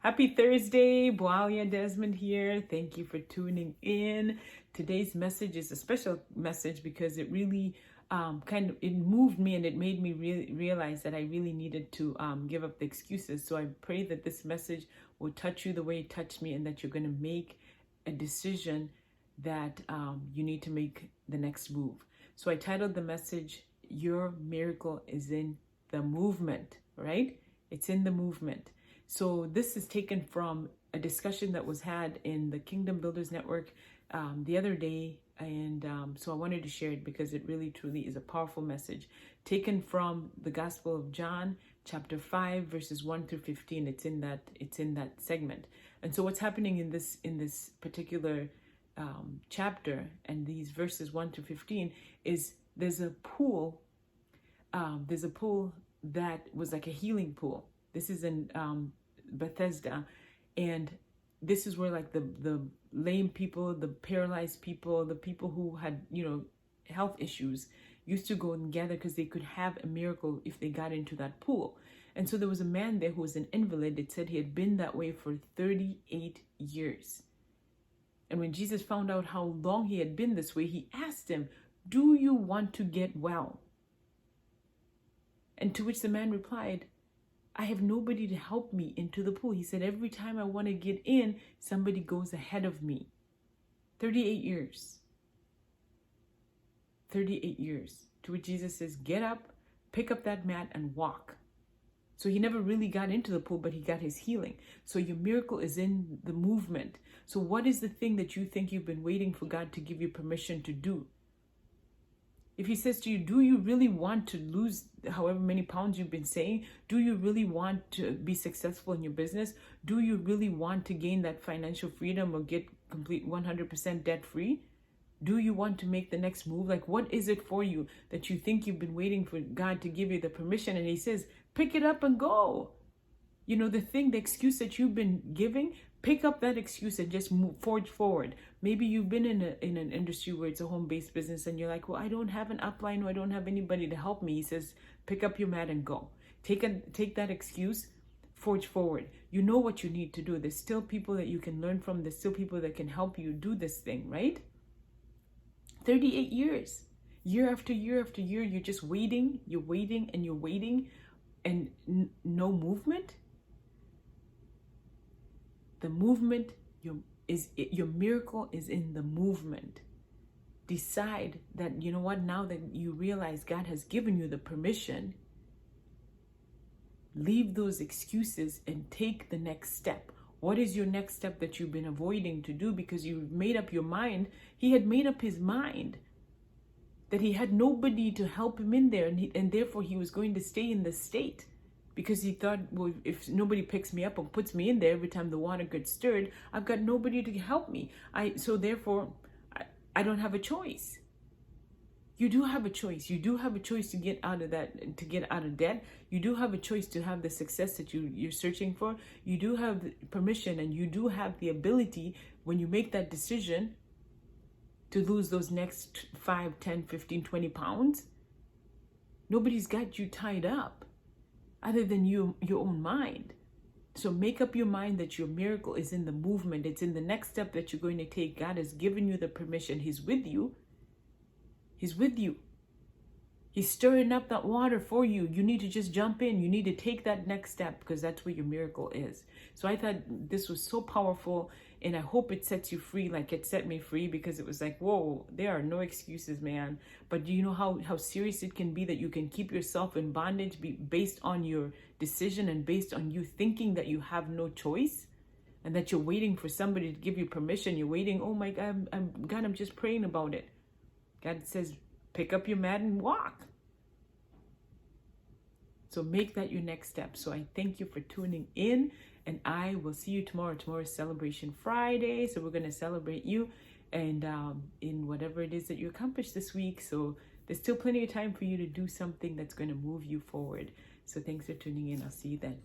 Happy Thursday, Boalia Desmond here. Thank you for tuning in. Today's message is a special message because it really it moved me and it made me realize that I really needed to give up the excuses. So I pray that this message will touch you the way it touched me and that you're going to make a decision that you need to make the next move. So I titled the message, Your Miracle is in the Movement, right? It's in the movement. So this is taken from a discussion that was had in the Kingdom Builders Network the other day. And so I wanted to share it because it really truly is a powerful message taken from the Gospel of John, chapter 5, verses 1 through 15. It's in that segment. And so what's happening in this particular chapter and these verses 1 through 15 is there's a pool that was like a healing pool. This is in Bethesda, and this is where like the lame people, the paralyzed people, the people who had health issues used to go and gather because they could have a miracle if they got into that pool. And so there was a man there who was an invalid. It said he had been that way for 38 years. And when Jesus found out how long he had been this way, he asked him, "Do you want to get well?" And to which the man replied, "I have nobody to help me into the pool." He said, "Every time I want to get in, somebody goes ahead of me." 38 years. 38 years. To which Jesus says, "Get up, pick up that mat and walk." So he never really got into the pool, but he got his healing. So your miracle is in the movement. So what is the thing that you think you've been waiting for God to give you permission to do? If he says to you, do you really want to lose however many pounds you've been saying? Do you really want to be successful in your business? Do you really want to gain that financial freedom or get complete 100% debt free? Do you want to make the next move? Like, what is it for you that you think you've been waiting for God to give you the permission? And he says, pick it up and go. The excuse that you've been giving, pick up that excuse and just forge forward. Maybe you've been in an industry where it's a home-based business and you're like, well, I don't have an upline or I don't have anybody to help me. He says, pick up your mat and go. Take that excuse, forge forward. You know what you need to do. There's still people that you can learn from. There's still people that can help you do this thing, right? 38 years. Year after year after year, you're just waiting. You're waiting and you're waiting and no movement. The movement, your miracle is in the movement. Decide that, you know what, now that you realize God has given you the permission, leave those excuses and take the next step. What is your next step that you've been avoiding to do because you've made up your mind? He had made up his mind that he had nobody to help him in there, and therefore he was going to stay in the state. Because he thought, well, if nobody picks me up and puts me in there every time the water gets stirred, I've got nobody to help me. So therefore, I don't have a choice. You do have a choice. You do have a choice to get out of that, to get out of debt. You do have a choice to have the success that you're searching for. You do have permission and you do have the ability when you make that decision to lose those next 5, 10, 15, 20 pounds. Nobody's got you tied up other than your own mind. So make up your mind that your miracle is in the movement. It's in the next step that you're going to take. God has given you the permission. He's with you. He's with you. He's stirring up that water for you. You need to just jump in. You need to take that next step because that's where your miracle is. So I thought this was so powerful, and I hope it sets you free like it set me free, because it was like, whoa, there are no excuses, man. But do you know how serious it can be that you can keep yourself in bondage based on your decision and based on you thinking that you have no choice and that you're waiting for somebody to give you permission. You're waiting, oh my God, I'm just praying about it. God says, pick up your mat and walk. So make that your next step. So I thank you for tuning in, and I will see you tomorrow. Tomorrow is Celebration Friday. So we're going to celebrate you and in whatever it is that you accomplished this week. So there's still plenty of time for you to do something that's going to move you forward. So thanks for tuning in. I'll see you then.